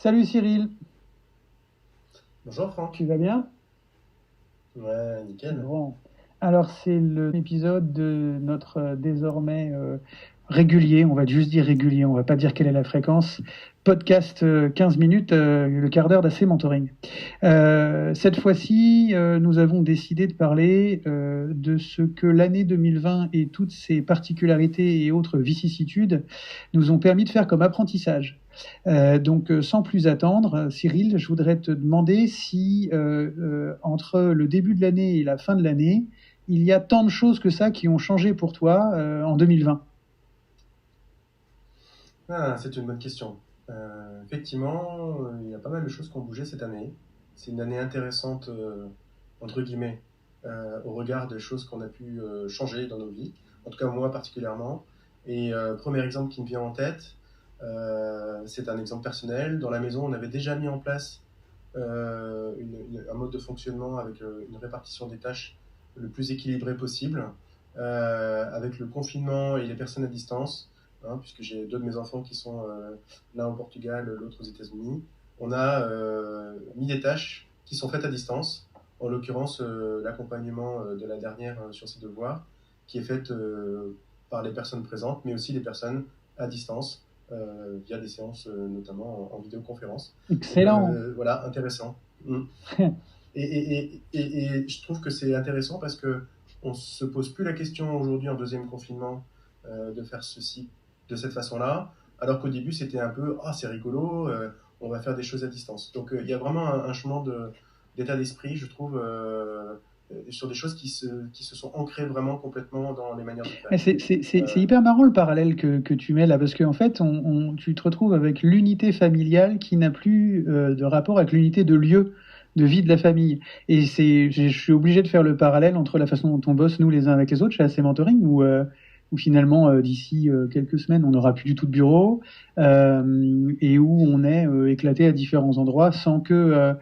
Salut Cyril, Bonjour Franck. tu vas bien? Ouais, nickel. Bon. Alors c'est l'épisode de notre désormais régulier, on va juste dire régulier, on va pas dire quelle est la fréquence, podcast 15 minutes, le quart d'heure d'AC Mentoring. Cette fois-ci, nous avons décidé de parler de ce que l'année 2020 et toutes ses particularités et autres vicissitudes nous ont permis de faire comme apprentissage. Donc, sans plus attendre, Cyril, je voudrais te demander si, entre le début de l'année et la fin de l'année, il y a tant de choses que ça qui ont changé pour toi en 2020. Ah, c'est une bonne question. Effectivement, il y a pas mal de choses qui ont bougé cette année. C'est une année intéressante, entre guillemets, au regard des choses qu'on a pu changer dans nos vies. En tout cas, moi particulièrement. Et premier exemple qui me vient en tête, c'est un exemple personnel. Dans la maison, on avait déjà mis en place un mode de fonctionnement avec une répartition des tâches le plus équilibré possible. Avec le confinement et les personnes à distance, hein, puisque j'ai deux de mes enfants qui sont l'un au Portugal, l'autre aux États-Unis, on a mis des tâches qui sont faites à distance, en l'occurrence l'accompagnement de la dernière sur ses devoirs, qui est faite par les personnes présentes, mais aussi les personnes à distance, via des séances notamment en vidéoconférence. Donc Excellent. voilà, intéressant. Mm. Et je trouve que c'est intéressant parce que on se pose plus la question aujourd'hui en deuxième confinement de faire ceci de cette façon-là, alors qu'au début c'était un peu ah c'est rigolo, on va faire des choses à distance. Donc il y a vraiment un changement d'état d'esprit, je trouve, sur des choses qui se sont ancrées vraiment complètement dans les manières de faire. C'est Euh, hyper marrant le parallèle que tu mets là, parce qu'en fait, tu te retrouves avec l'unité familiale qui n'a plus de rapport avec l'unité de lieu de vie de la famille. Et je suis obligé de faire le parallèle entre la façon dont on bosse nous les uns avec les autres chez AC Mentoring, où finalement d'ici quelques semaines on n'aura plus du tout de bureau et où on est éclaté à différents endroits sans que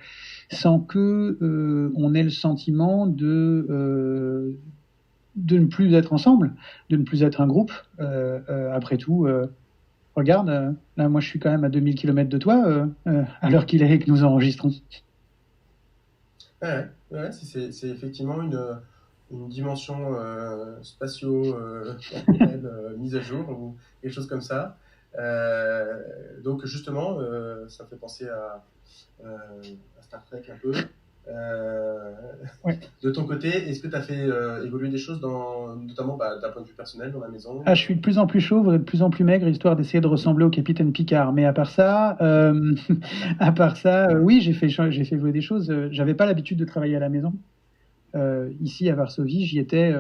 on ait le sentiment de ne plus être ensemble, de ne plus être un groupe. Après tout, regarde, là, moi, je suis quand même à 2000 kilomètres de toi, à l'heure qu'il est que nous enregistrons. ouais, ouais, c'est effectivement une dimension spatio-temporelle mise à jour ou quelque chose comme ça. Donc justement, ça me fait penser euh, à Star Trek un peu. Euh, Ouais. de ton côté, est-ce que tu as fait évoluer des choses, notamment d'un point de vue personnel dans la maison Ah, je suis de plus en plus chauve et de plus en plus maigre, histoire d'essayer de ressembler au capitaine Picard. Mais à part ça, à part ça, oui, j'ai fait jouer des choses. J'avais pas l'habitude de travailler à la maison. Ici à Varsovie, j'y étais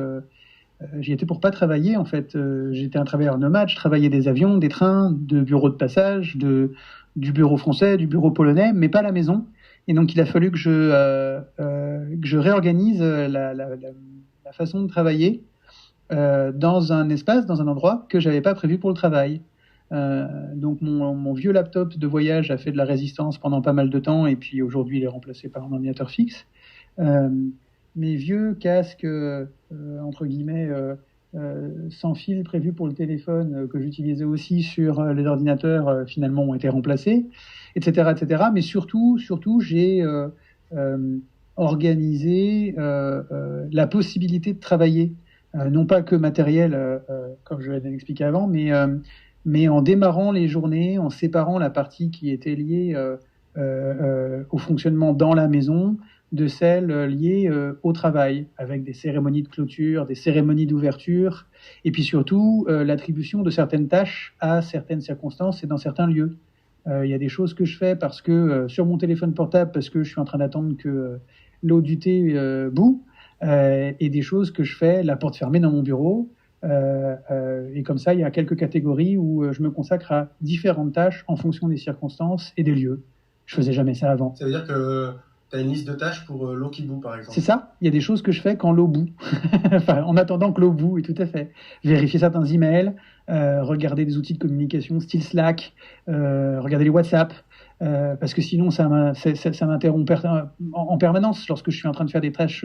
pour pas travailler en fait. J'étais un travailleur nomade, je travaillais des avions, des trains, de bureaux de passage, du bureau français, du bureau polonais, mais pas à la maison. Et donc il a fallu que je réorganise la façon de travailler dans un espace, dans un endroit que j'avais pas prévu pour le travail. Donc mon vieux laptop de voyage a fait de la résistance pendant pas mal de temps et puis aujourd'hui il est remplacé par un ordinateur fixe. Euh, Mes vieux casques, entre guillemets, sans fil prévus pour le téléphone, que j'utilisais aussi sur les ordinateurs, finalement ont été remplacés, etc., etc. Mais surtout, j'ai euh, organisé la possibilité de travailler, non pas que matériel, comme je l'avais expliqué avant, mais en démarrant les journées, en séparant la partie qui était liée au fonctionnement dans la maison de celles liées au travail, avec des cérémonies de clôture, des cérémonies d'ouverture, et puis surtout l'attribution de certaines tâches à certaines circonstances et dans certains lieux. Il y a des choses que je fais parce que sur mon téléphone portable, parce que je suis en train d'attendre que l'eau du thé bout, et des choses que je fais la porte fermée dans mon bureau. Et comme ça, il y a quelques catégories où je me consacre à différentes tâches en fonction des circonstances et des lieux. Je faisais jamais ça avant. Ça veut dire que tu as une liste de tâches pour Lokibu, par C'est exemple. ça, il y a des choses que je fais quand l'eau bout. Enfin, en attendant que l'eau bout, et tout à fait. Vérifier certains emails, regarder des outils de communication style Slack, regarder les WhatsApp, parce que sinon ça m'interrompt en permanence lorsque je suis en train de faire des tâches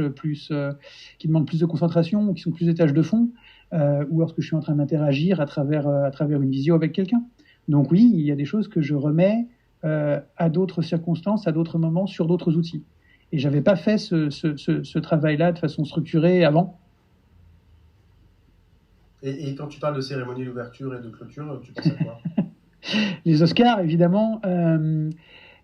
qui demandent plus de concentration ou qui sont plus des tâches de fond, ou lorsque je suis en train d'interagir à travers une visio avec quelqu'un. Donc oui, il y a des choses que je remets à d'autres circonstances, à d'autres moments, sur d'autres outils. Et j'avais pas fait ce travail-là de façon structurée avant. Et quand tu parles de cérémonie d'ouverture et de clôture, tu penses à quoi? Les Oscars, évidemment.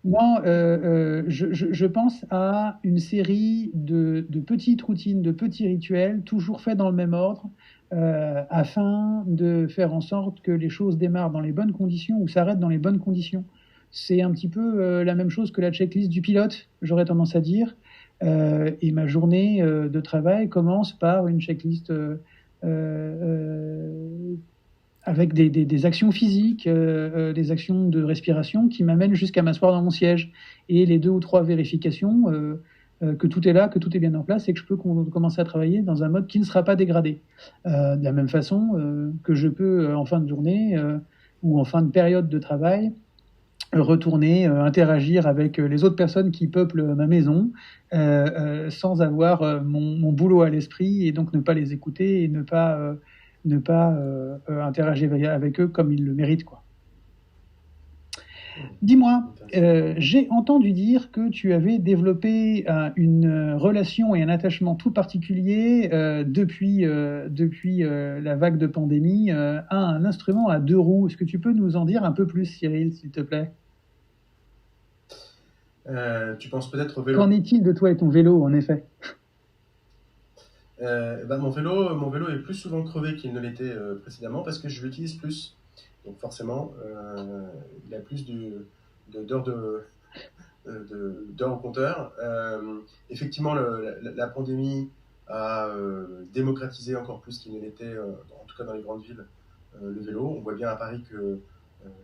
Non, je pense à une série de petites routines, de petits rituels, toujours faits dans le même ordre, afin de faire en sorte que les choses démarrent dans les bonnes conditions ou s'arrêtent dans les bonnes conditions. C'est un petit peu la même chose que la checklist du pilote, j'aurais tendance à dire. Et ma journée de travail commence par une checklist avec des actions physiques, des actions de respiration qui m'amènent jusqu'à m'asseoir dans mon siège. Et les 2 ou 3 vérifications que tout est là, que tout est bien en place et que je peux commencer à travailler dans un mode qui ne sera pas dégradé. De la même façon que je peux, en fin de journée ou en fin de période de travail, retourner interagir avec les autres personnes qui peuplent ma maison sans avoir mon boulot à l'esprit et donc ne pas les écouter et ne pas interagir avec eux comme ils le méritent, quoi. Dis-moi, j'ai entendu dire que tu avais développé une relation et un attachement tout particulier depuis la vague de pandémie à un instrument à 2 roues. Est-ce que tu peux nous en dire un peu plus, Cyril, s'il te plaît? Tu penses peut-être au Qu'en vélo. est-il de toi et ton vélo, en effet? Mon vélo est plus souvent crevé qu'il ne l'était précédemment parce que je l'utilise plus. Donc forcément, il a plus d'heures d'heures au compteur. Effectivement, la pandémie a démocratisé encore plus qu'il ne l'était, en tout cas dans les grandes villes, le vélo. On voit bien à Paris que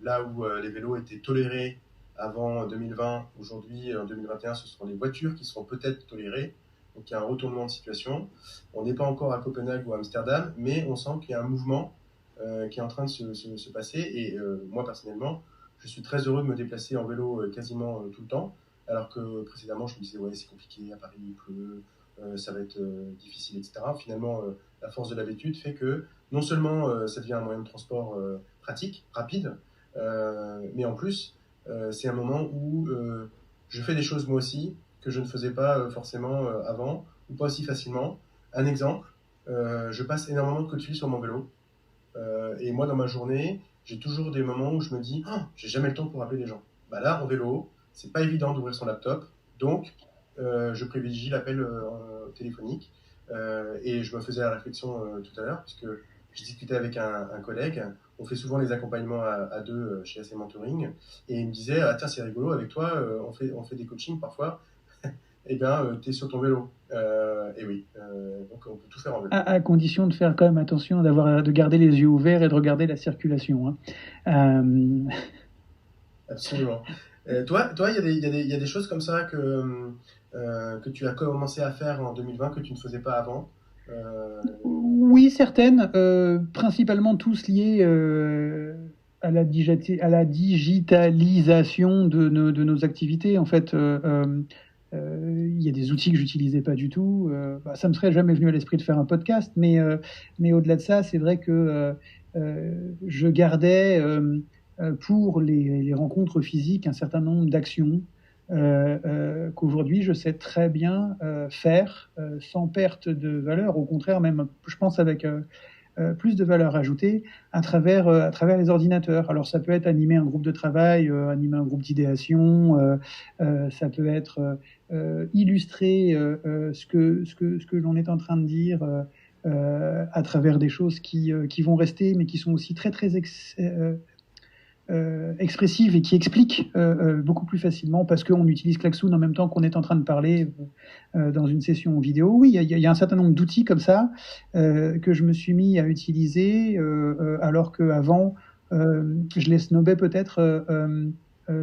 là où les vélos étaient tolérés avant 2020, aujourd'hui, en 2021, ce seront les voitures qui seront peut-être tolérées. Donc il y a un retournement de situation. On n'est pas encore à Copenhague ou à Amsterdam, mais on sent qu'il y a un mouvement qui est en train de se passer. Et moi, personnellement, je suis très heureux de me déplacer en vélo quasiment tout le temps, alors que précédemment, je me disais, ouais, c'est compliqué, à Paris, il pleut, ça va être difficile, etc. Finalement, la force de l'habitude fait que non seulement ça devient un moyen de transport pratique, rapide, mais en plus, c'est un moment où je fais des choses moi aussi que je ne faisais pas forcément avant, ou pas aussi facilement. Un exemple, je passe énormément de coups de fil sur mon vélo. Et moi, dans ma journée, j'ai toujours des moments où je me dis, oh, j'ai jamais le temps pour appeler les gens. Bah là, en vélo, c'est pas évident d'ouvrir son laptop, donc je privilégie l'appel téléphonique. Et je me faisais la réflexion tout à l'heure, puisque je discutais avec un collègue. On fait souvent les accompagnements à deux chez AC Mentoring, et il me disait, ah tiens, c'est rigolo, avec toi, on fait des coachings parfois. Eh bien, tu es sur ton vélo. Et oui, donc on peut tout faire en vélo. À condition de faire quand même attention, de garder les yeux ouverts et de regarder la circulation, hein. Absolument. Toi, il y a des choses comme ça que tu as commencé à faire en 2020 que tu ne faisais pas avant. Oui, certaines, principalement tous liés à la digitalisation de nos activités. En fait, il y a des outils que j'utilisais pas du tout. Ça me serait jamais venu à l'esprit de faire un podcast, mais au-delà de ça, c'est vrai que je gardais pour les rencontres physiques un certain nombre d'actions qu'aujourd'hui je sais très bien faire sans perte de valeur, au contraire même, je pense avec plus de valeur ajoutée à travers les ordinateurs. Alors ça peut être animer un groupe de travail, animer un groupe d'idéation, ça peut être illustrer ce que l'on est en train de dire à travers des choses qui vont rester, mais qui sont aussi très très expressives et qui expliquent beaucoup plus facilement parce qu'on utilise Klaxoon en même temps qu'on est en train de parler dans une session vidéo. Oui, il y a un certain nombre d'outils comme ça que je me suis mis à utiliser alors qu'avant, je les snobais peut-être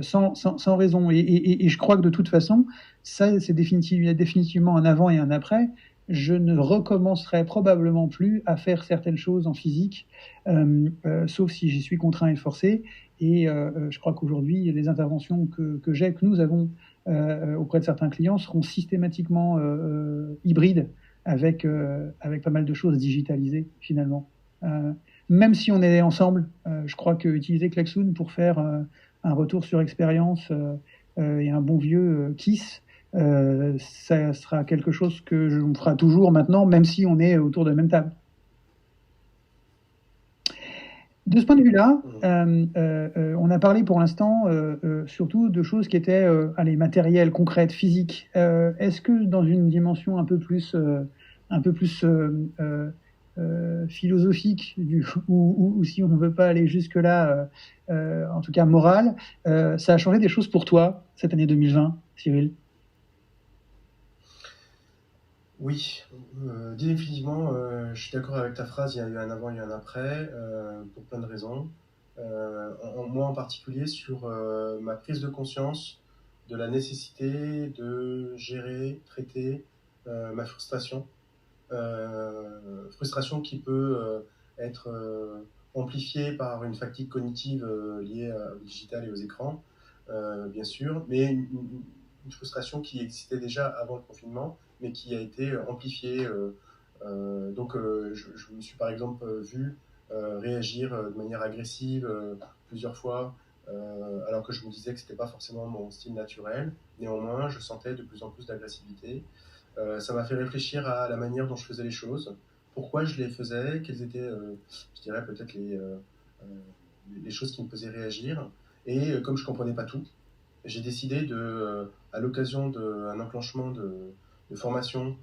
sans raison. Et je crois que de toute façon, ça, c'est définitivement un avant et un après. Je ne recommencerai probablement plus à faire certaines choses en physique, sauf si j'y suis contraint et forcé. Et je crois qu'aujourd'hui, les interventions que nous avons auprès de certains clients seront systématiquement hybrides avec pas mal de choses digitalisées finalement. Même si on est ensemble, je crois que utiliser Klaxoon pour faire un retour sur expérience et un bon vieux kiss, ça sera quelque chose que on fera toujours maintenant, même si on est autour de la même table. De ce point de vue-là, on a parlé pour l'instant surtout de choses qui étaient allez, matérielles, concrètes, physiques. Est-ce que dans une dimension un peu plus philosophique, ou si on ne veut pas aller jusque-là, en tout cas morale, ça a changé des choses pour toi cette année 2020, Cyril? Oui, définitivement, je suis d'accord avec ta phrase, il y a eu un avant, il y a eu un après, pour plein de raisons. Moi en particulier sur ma prise de conscience de la nécessité de gérer, traiter ma frustration. Frustration qui peut être amplifiée par une fatigue cognitive liée au digital et aux écrans, bien sûr, mais une frustration qui existait déjà avant le confinement, mais qui a été amplifiée. Je me suis par exemple vu réagir de manière agressive plusieurs fois, alors que je me disais que ce n'était pas forcément mon style naturel. Néanmoins, je sentais de plus en plus d'agressivité. Ça m'a fait réfléchir à la manière dont je faisais les choses, pourquoi je les faisais, quelles étaient, je dirais, peut-être les choses qui me faisaient réagir. Et comme je ne comprenais pas tout, j'ai décidé à l'occasion d'un enclenchement de formation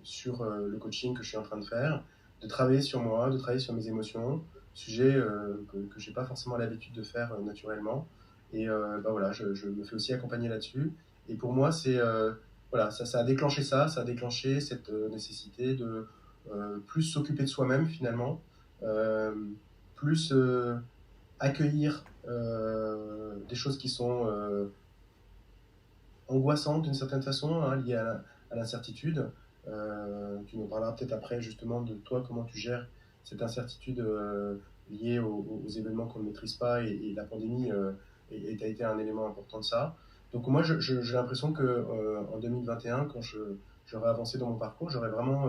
sur le coaching que je suis en train de faire, de travailler sur moi, de travailler sur mes émotions, sujet que je n'ai pas forcément l'habitude de faire naturellement. Et voilà, je me fais aussi accompagner là-dessus. Et pour moi, voilà, ça a déclenché ça a déclenché cette nécessité de plus s'occuper de soi-même finalement, euh, plus accueillir des choses qui sont angoissantes d'une certaine façon, hein, liées à l'incertitude. Tu nous parleras peut-être après justement de toi, comment tu gères cette incertitude liée aux événements qu'on ne maîtrise pas, et la pandémie a été un élément important de ça. Donc moi, j'ai l'impression que en 2021, quand j'aurais avancé dans mon parcours, j'aurais vraiment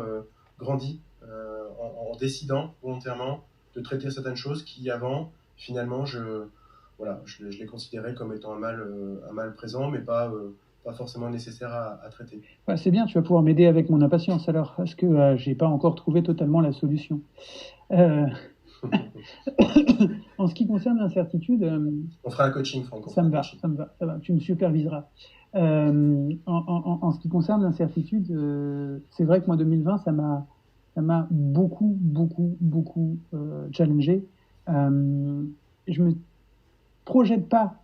grandi en décidant volontairement de traiter certaines choses qui avant, finalement, voilà, je les considérais comme étant un mal présent, mais pas forcément nécessaire à traiter. Ouais, c'est bien, tu vas pouvoir m'aider avec mon impatience alors, parce que j'ai pas encore trouvé totalement la solution. Euh, En ce qui concerne l'incertitude, On fera un coaching, Franck. ça me va, ça me va, ça va. Tu me superviseras. En ce qui concerne l'incertitude, c'est vrai que moi 2020, ça m'a beaucoup, beaucoup, beaucoup challengé. Je me projette pas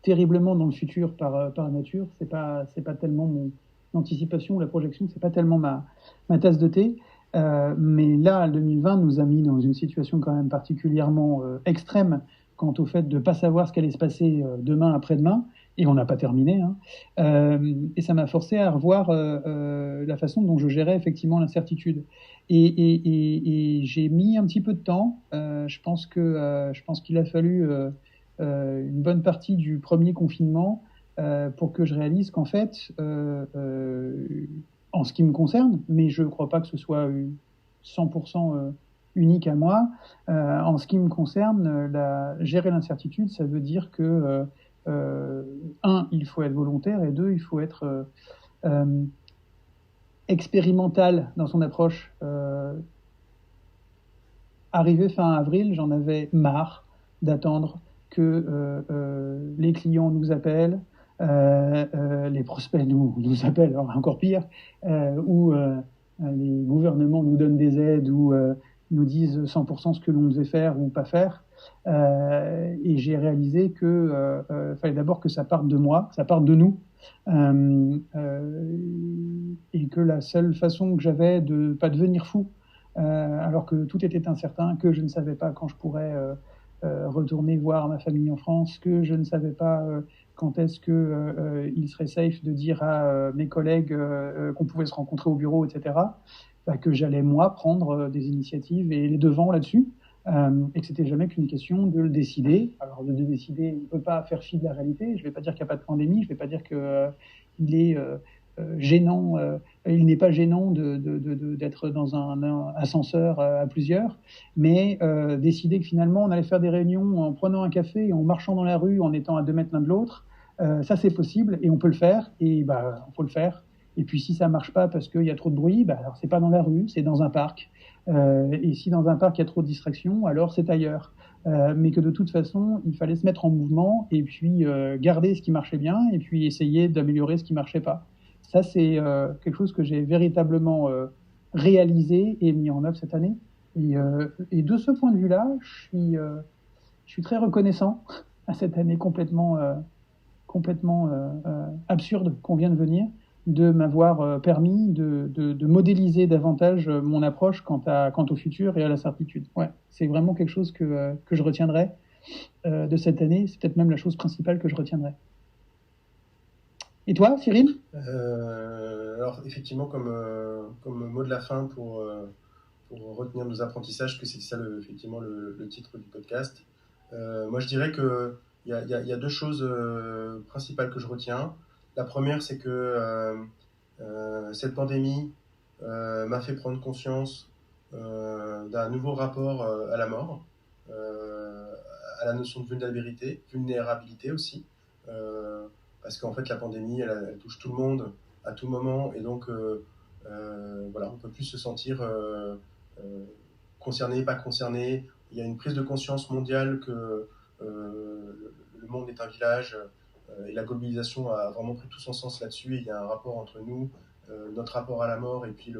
terriblement dans le futur par nature. C'est pas tellement mon anticipation, la projection, c'est pas tellement ma tasse de thé. Mais là, 2020 nous a mis dans une situation quand même particulièrement extrême quant au fait de ne pas savoir ce qu'allait se passer demain, après-demain, et on n'a pas terminé. Hein. Et ça m'a forcé à revoir la façon dont je gérais effectivement l'incertitude. Et j'ai mis un petit peu de temps. Je pense qu'il a fallu une bonne partie du premier confinement pour que je réalise qu'en fait, en ce qui me concerne, mais je ne crois pas que ce soit 100% unique à moi, en ce qui me concerne, gérer l'incertitude, ça veut dire que, un, il faut être volontaire, et deux, il faut être expérimental dans son approche. Arrivé fin avril, j'en avais marre d'attendre que les clients nous appellent, les prospects nous appellent, alors encore pire, ou les gouvernements nous donnent des aides, ou nous disent 100% ce que l'on devait faire ou pas faire. Et j'ai réalisé que fallait d'abord que ça parte de moi, que ça parte de nous, et que la seule façon que j'avais de ne pas devenir fou, alors que tout était incertain, que je ne savais pas quand je pourrais retourner voir ma famille en France, que je ne savais pas quand est-ce qu'il serait safe de dire à mes collègues qu'on pouvait se rencontrer au bureau, etc., bah, que j'allais, moi, prendre des initiatives et les devants là-dessus, et que c'était jamais qu'une question de le décider. Alors, de décider, on ne peut pas faire fi de la réalité. Je ne vais pas dire qu'il n'y a pas de pandémie, je ne vais pas dire qu'il est gênant. Il n'est pas gênant d'être dans un ascenseur à plusieurs, mais décider que finalement on allait faire des réunions en prenant un café et en marchant dans la rue en étant à 2 mètres l'un de l'autre, ça c'est possible et on peut le faire et faut le faire. Et puis si ça marche pas parce qu'il y a trop de bruit, alors c'est pas dans la rue, c'est dans un parc. Et si dans un parc il y a trop de distractions, alors c'est ailleurs. Mais que de toute façon, il fallait se mettre en mouvement et puis garder ce qui marchait bien et puis essayer d'améliorer ce qui marchait pas. Ça, c'est quelque chose que j'ai véritablement réalisé et mis en œuvre cette année. Et de ce point de vue-là, je suis très reconnaissant à cette année complètement absurde qu'on vient de venir, de m'avoir permis de modéliser davantage mon approche quant au futur et à la certitude. Ouais, c'est vraiment quelque chose que je retiendrai de cette année. C'est peut-être même la chose principale que je retiendrai. Et toi, Cyril? Alors effectivement, comme mot de la fin pour retenir nos apprentissages, que c'est ça effectivement le titre du podcast. Moi je dirais que il y a deux choses principales que je retiens. La première, c'est que cette pandémie m'a fait prendre conscience d'un nouveau rapport à la mort, à la notion de vulnérabilité aussi, parce qu'en fait la pandémie, elle touche tout le monde à tout moment, et donc voilà, on peut plus se sentir concerné, pas concerné. Il y a une prise de conscience mondiale que le monde est un village, et la globalisation a vraiment pris tout son sens là-dessus. Et il y a un rapport entre nous, notre rapport à la mort, et puis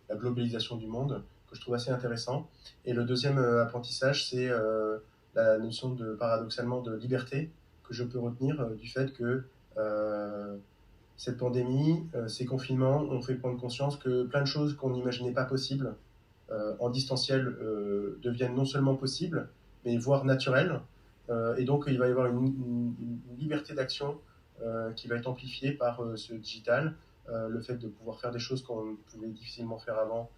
la globalisation du monde, que je trouve assez intéressant. Et le deuxième apprentissage, c'est la notion paradoxalement de liberté que je peux retenir du fait que cette pandémie, ces confinements ont fait prendre conscience que plein de choses qu'on n'imaginait pas possibles en distanciel deviennent non seulement possibles, mais voire naturelles. Et donc il va y avoir une liberté d'action qui va être amplifiée par ce digital, le fait de pouvoir faire des choses qu'on pouvait difficilement faire avant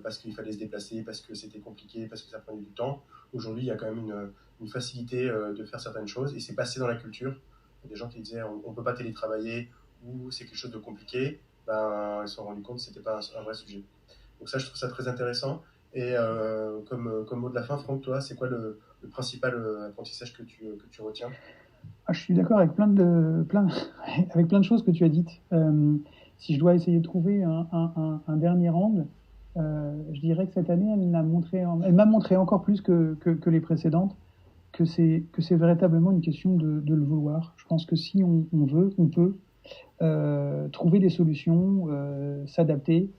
parce qu'il fallait se déplacer, parce que c'était compliqué, parce que ça prenait du temps. Aujourd'hui, il y a quand même une facilité de faire certaines choses, et c'est passé dans la culture. Il y a des gens qui disaient on ne peut pas télétravailler ou c'est quelque chose de compliqué. Ils se sont rendus compte que ce n'était pas un vrai sujet. Donc ça, je trouve ça très intéressant. Et comme mot de la fin, Franck, toi, c'est quoi le principal apprentissage que tu retiens? Je suis d'accord avec avec plein de choses que tu as dites. Si je dois essayer de trouver un dernier angle, je dirais que cette année, elle m'a montré encore plus que les précédentes que c'est véritablement une question de le vouloir. Je pense que si on veut, on peut trouver des solutions, s'adapter,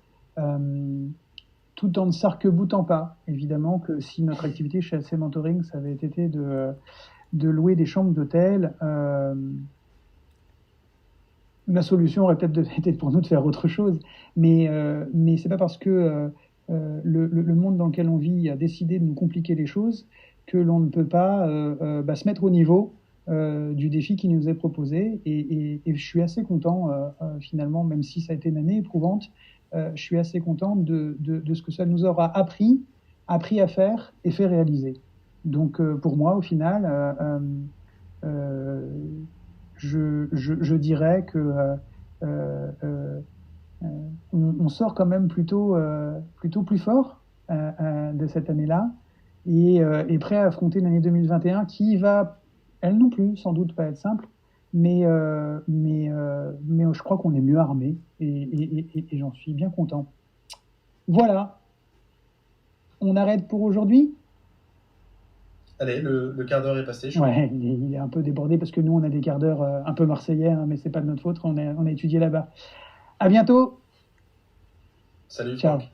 tout en ne s'arc-boutant pas. Évidemment que si notre activité chez AC Mentoring, ça avait été de louer des chambres d'hôtel, la solution aurait peut-être été pour nous de faire autre chose. Mais c'est pas parce que le monde dans lequel on vit a décidé de nous compliquer les choses que l'on ne peut pas se mettre au niveau du défi qui nous est proposé. Et je suis assez content, finalement, même si ça a été une année éprouvante, je suis assez content de ce que ça nous aura appris à faire et fait réaliser. Donc pour moi, au final, je dirais que on sort quand même plutôt plus fort de cette année-là et prêt à affronter une année 2021 qui va, elle non plus, sans doute pas être simple, mais je crois qu'on est mieux armé et j'en suis bien content. Voilà, on arrête pour aujourd'hui. Allez, le quart d'heure est passé. Ouais, il est un peu débordé parce que nous, on a des quarts d'heure un peu marseillais, hein, mais c'est pas de notre faute, on a étudié là-bas. À bientôt. Salut. Ciao. Franck.